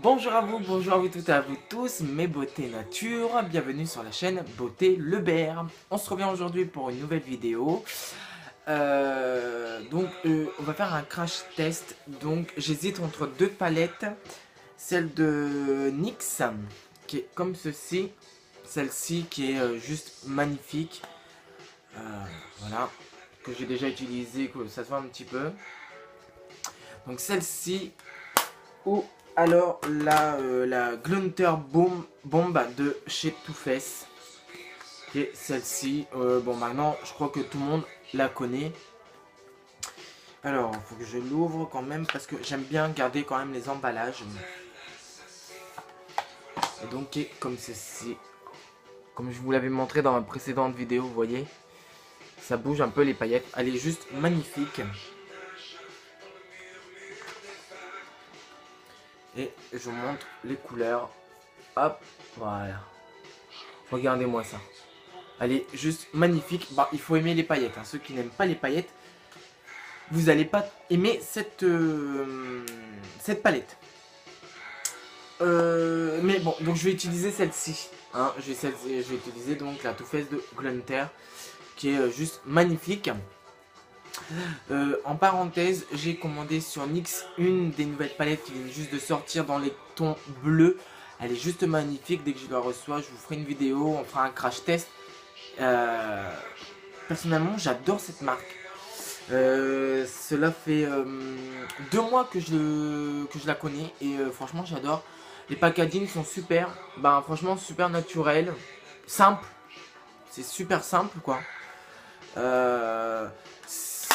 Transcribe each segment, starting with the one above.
Bonjour à vous toutes et à vous tous, mes beautés nature, bienvenue sur la chaîne Beauté Le Bear. On se revient aujourd'hui pour une nouvelle vidéo. On va faire un crash test. Donc j'hésite entre deux palettes. Celle de NYX, qui est comme ceci. Celle-ci qui est juste magnifique. Voilà, que j'ai déjà utilisé, que ça se voit un petit peu. Donc celle-ci, ou alors la Glunter Bomb de chez Too Faced, qui est celle-ci. Bon, maintenant je crois que tout le monde la connaît. Alors il faut que je l'ouvre quand même parce que j'aime bien garder quand même les emballages. Et donc qui est comme ceci, comme je vous l'avais montré dans ma précédente vidéo. Vous voyez, ça bouge un peu les paillettes, elle est juste magnifique. Et je vous montre les couleurs. Hop, voilà. Regardez-moi ça. Elle est juste magnifique. Bah, il faut aimer les paillettes. Hein. Ceux qui n'aiment pas les paillettes, vous n'allez pas aimer cette palette. Mais bon, donc je vais utiliser celle-ci. Hein. Je vais utiliser donc la Too Faced de Glunter, qui est juste magnifique. En parenthèse, j'ai commandé sur NYX une des nouvelles palettes qui vient juste de sortir dans les tons bleus. Elle est juste magnifique. Dès que je la reçois, je vous ferai une vidéo, on fera un crash test. Personnellement, j'adore cette marque. Cela fait 2 mois que je la connais et franchement, j'adore. Les packaging sont super. Ben, franchement, super naturel, simple. C'est super simple, quoi.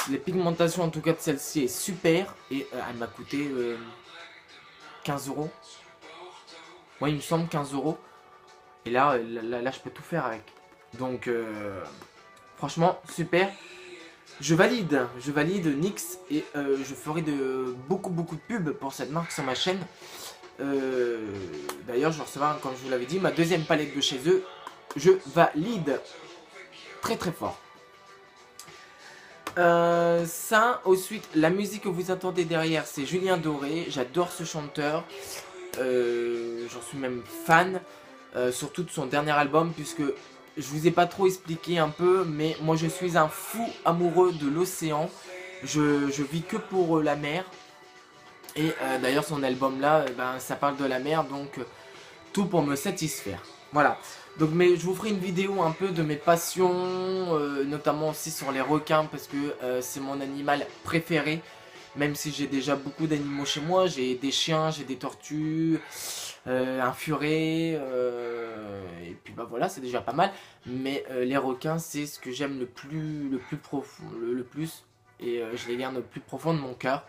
Les pigmentations en tout cas de celle-ci est super et elle m'a coûté 15 €. Moi, il me semble 15 €. Et là, je peux tout faire avec. Donc franchement super. Je valide NYX et je ferai beaucoup de pubs pour cette marque sur ma chaîne. D'ailleurs, je vais recevoir, comme je vous l'avais dit, ma deuxième palette de chez eux. Je valide très fort. Ça, ensuite, la musique que vous entendez derrière, c'est Julien Doré. J'adore ce chanteur. J'en suis même fan, surtout de son dernier album, puisque je vous ai pas trop expliqué un peu, mais moi je suis un fou amoureux de l'océan. Je vis que pour la mer. Et d'ailleurs, son album là, ça parle de la mer, donc tout pour me satisfaire. Voilà. Donc, mais je vous ferai une vidéo un peu de mes passions, notamment aussi sur les requins, parce que c'est mon animal préféré. Même si j'ai déjà beaucoup d'animaux chez moi, j'ai des chiens, j'ai des tortues, un furet, et puis bah voilà, c'est déjà pas mal. Mais les requins, c'est ce que j'aime le plus profond, le plus, et je les garde le plus profond de mon cœur.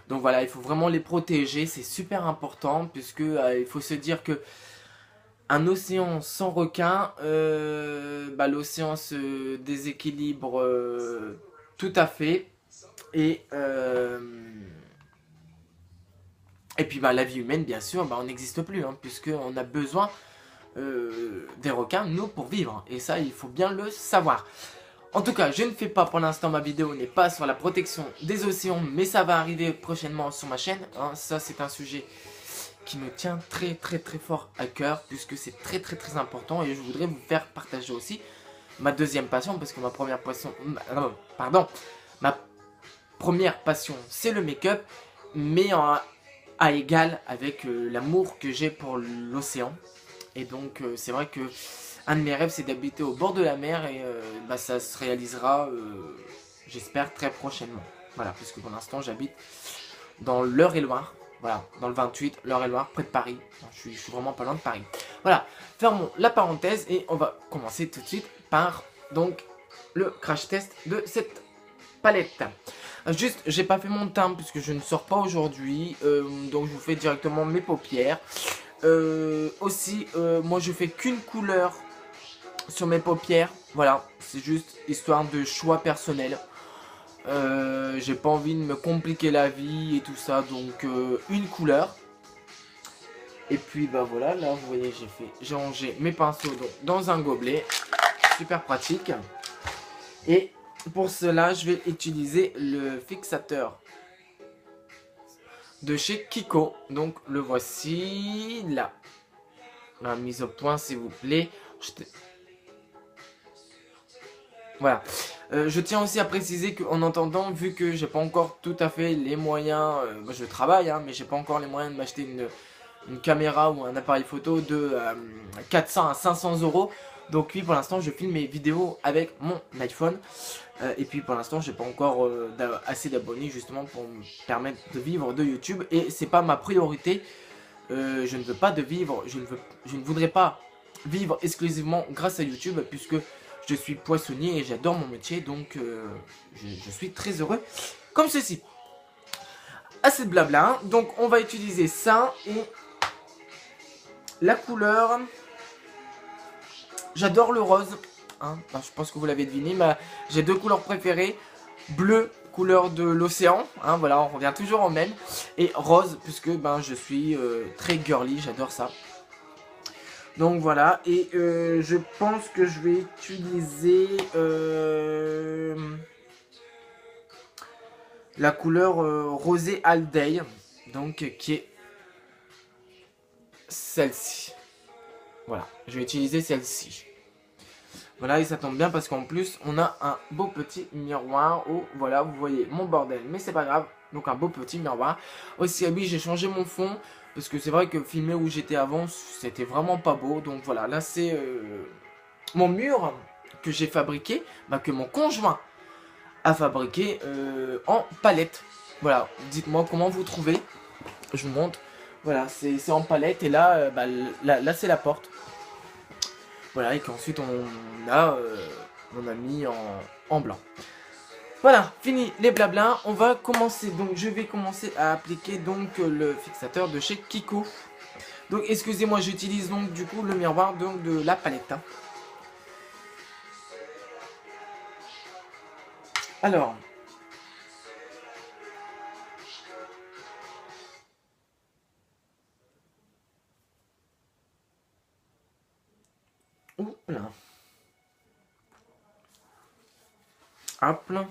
Donc voilà, il faut vraiment les protéger, c'est super important, puisque il faut se dire que un océan sans requins, l'océan se déséquilibre tout à fait. Et puis la vie humaine, bien sûr, on n'existe plus, hein, puisqu'on a besoin des requins, nous, pour vivre. Et ça, il faut bien le savoir. En tout cas, je ne fais pas pour l'instant, ma vidéo n'est pas sur la protection des océans, mais ça va arriver prochainement sur ma chaîne. Hein. Ça, c'est un sujet qui me tient très fort à cœur, puisque c'est très important. Et je voudrais vous faire partager aussi ma deuxième passion, parce que ma première passion... Ma première passion, c'est le make-up, mais à égal avec l'amour que j'ai pour l'océan. Et donc c'est vrai que un de mes rêves, c'est d'habiter au bord de la mer, et ça se réalisera, j'espère, très prochainement. Voilà, puisque pour l'instant j'habite dans l'Eure-et-Loir, voilà, dans le 28, l'Eure-et-Loir, près de Paris. Je suis vraiment pas loin de Paris. Voilà, fermons la parenthèse et on va commencer tout de suite par donc le crash test de cette palette. Juste, j'ai pas fait mon teint puisque je ne sors pas aujourd'hui, donc je vous fais directement mes paupières. Aussi, moi je fais qu'une couleur sur mes paupières, voilà, c'est juste histoire de choix personnel. J'ai pas envie de me compliquer la vie et tout ça, donc une couleur. Et puis voilà, là vous voyez, j'ai rangé mes pinceaux dans un gobelet, super pratique. Et pour cela, je vais utiliser le fixateur de chez Kiko. Donc le voici là. La mise au point s'il vous plaît. Voilà. Je tiens aussi à préciser qu'en entendant, vu que j'ai pas encore tout à fait les moyens, je travaille, hein, mais j'ai pas encore les moyens de m'acheter une caméra ou un appareil photo de 400 à 500 euros. Donc oui, pour l'instant, je filme mes vidéos avec mon iPhone. Et puis pour l'instant, j'ai pas encore assez d'abonnés justement pour me permettre de vivre de YouTube. Et c'est pas ma priorité. Je ne veux pas de vivre, je ne voudrais pas vivre exclusivement grâce à YouTube puisque je suis poissonnier et j'adore mon métier, donc je suis très heureux comme ceci. Assez de blabla, hein. Donc on va utiliser ça et la couleur. J'adore le rose, hein. Enfin, je pense que vous l'avez deviné, mais j'ai deux couleurs préférées. Bleu, couleur de l'océan, hein, voilà, on revient toujours en même. Et rose, puisque ben, je suis très girly, j'adore ça. Donc voilà, et je pense que je vais utiliser la couleur rosé all day, donc qui est celle-ci. Voilà, je vais utiliser celle-ci. Voilà, et ça tombe bien parce qu'en plus, on a un beau petit miroir où, voilà, vous voyez mon bordel, mais c'est pas grave. Donc un beau petit miroir. Aussi, oui, j'ai changé mon fond. Parce que c'est vrai que filmer où j'étais avant, c'était vraiment pas beau. Donc voilà, là c'est mon mur que j'ai fabriqué, bah, que mon conjoint a fabriqué en palette. Voilà, dites-moi comment vous trouvez. Je vous montre. Voilà, c'est en palette et là, bah, là c'est la porte. Voilà, et qu'ensuite on a mis en blanc. Voilà, fini les blabla, on va commencer. Donc je vais commencer à appliquer donc le fixateur de chez Kiko. Donc excusez-moi, j'utilise donc du coup le miroir donc, de la palette. Hein. Alors. Ouh là. Hop là.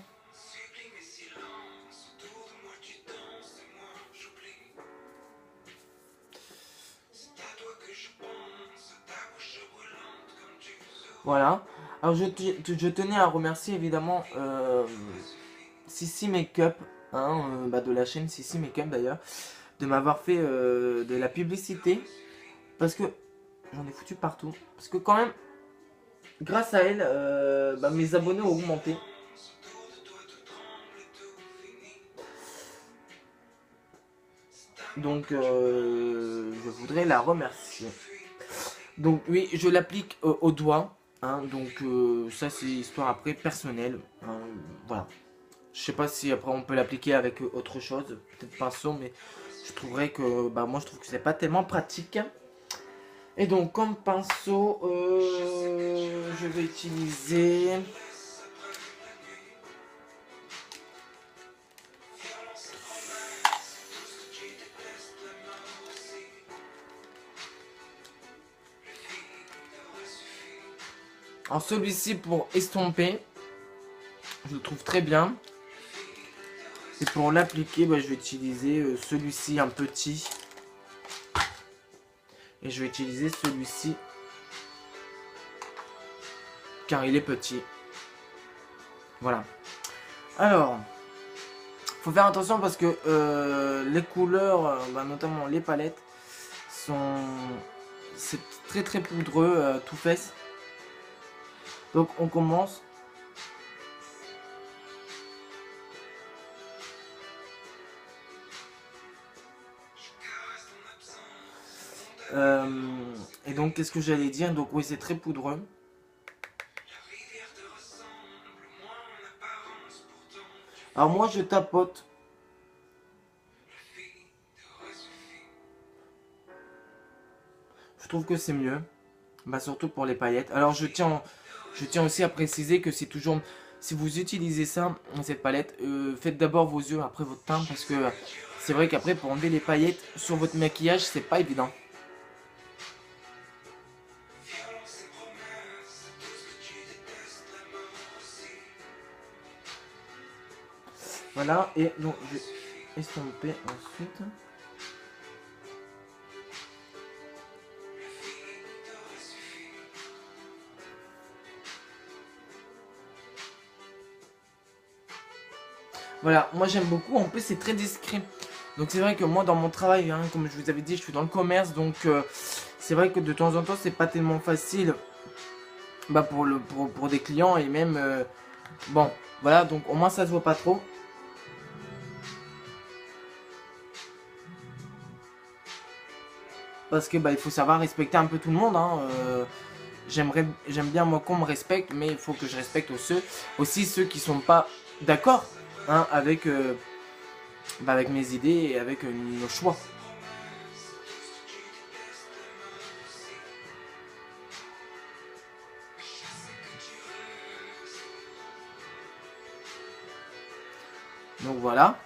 Voilà. Alors je tenais à remercier évidemment Sissi Makeup, hein, bah, de la chaîne Sissi Makeup d'ailleurs, de m'avoir fait de la publicité. Parce que j'en ai foutu partout. Parce que quand même, grâce à elle, bah, mes abonnés ont augmenté. Donc je voudrais la remercier. Donc oui, je l'applique au doigt. Hein, donc ça c'est histoire après personnelle. Hein, voilà. Je sais pas si après on peut l'appliquer avec autre chose, peut-être pinceau, mais je trouverais que bah moi je trouve que c'est pas tellement pratique. Et donc comme pinceau, je vais utiliser en celui-ci pour estomper. Je le trouve très bien. Et pour l'appliquer, bah, je vais utiliser celui-ci un petit. Et je vais utiliser celui-ci car il est petit. Voilà. Alors, faut faire attention parce que les couleurs, bah, notamment les palettes, c'est très très poudreux, tout fesse. Donc on commence. Et donc qu'est-ce que j'allais dire? Donc oui, c'est très poudreux. Alors moi je tapote. Je trouve que c'est mieux. Bah surtout pour les paillettes. Alors je tiens aussi à préciser que c'est toujours, si vous utilisez ça, cette palette, faites d'abord vos yeux, après votre teint, parce que c'est vrai qu'après pour enlever les paillettes sur votre maquillage, c'est pas évident. Voilà, et donc estomper ensuite. Voilà, moi j'aime beaucoup, en plus c'est très discret. Donc c'est vrai que moi dans mon travail, hein, comme je vous avais dit, je suis dans le commerce, donc c'est vrai que de temps en temps c'est pas tellement facile bah, pour des clients et même bon, voilà, donc au moins ça se voit pas trop. Parce que bah, il faut savoir respecter un peu tout le monde, hein, j'aime bien moi qu'on me respecte, mais il faut que je respecte aussi ceux qui sont pas d'accord, hein, avec mes idées et avec nos choix. Donc voilà.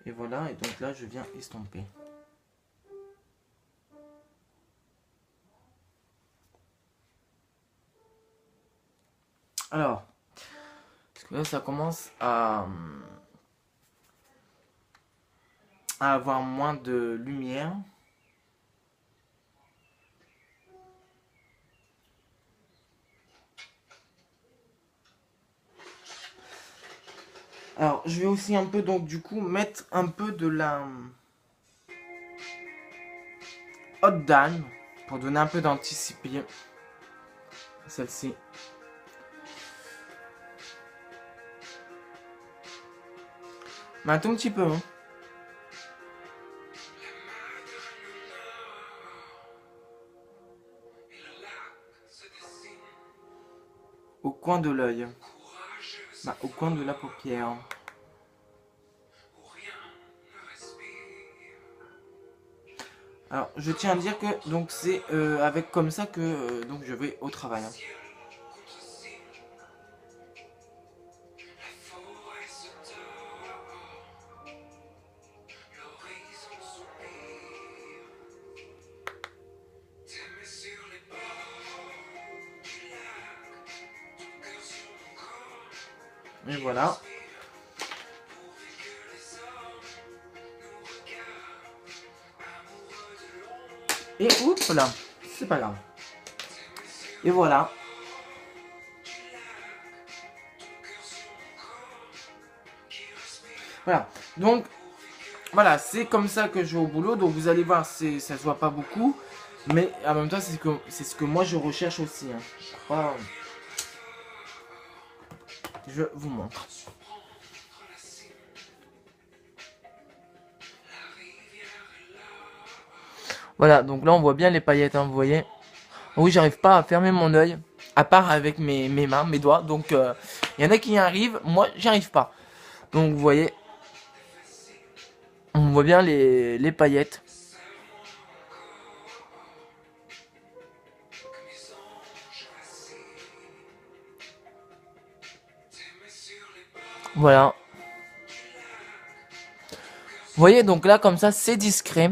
Et voilà, et donc là je viens estomper. Alors, parce que là ça commence à avoir moins de lumière. Alors, je vais aussi un peu, donc du coup, mettre un peu de la haute dame pour donner un peu d'anticipien. Celle-ci. Mais un tout petit peu, hein. Au coin de l'œil. Bah, au coin de la paupière. Alors, je tiens à dire que donc c'est avec comme ça que donc je vais au travail. Hein. Et voilà. Et oups là, c'est pas grave. Et voilà. Voilà. Donc, voilà, c'est comme ça que je vais au boulot. Donc, vous allez voir, ça se voit pas beaucoup. Mais en même temps, c'est ce que moi je recherche aussi. Hein. Voilà. Je vous montre. Voilà, donc là on voit bien les paillettes, hein, vous voyez. Oui, j'arrive pas à fermer mon œil, à part avec mes mains, mes doigts. Donc il y en a qui y arrivent, moi j'y arrive pas. Donc vous voyez, on voit bien les paillettes. Voilà. Vous voyez, donc là comme ça c'est discret.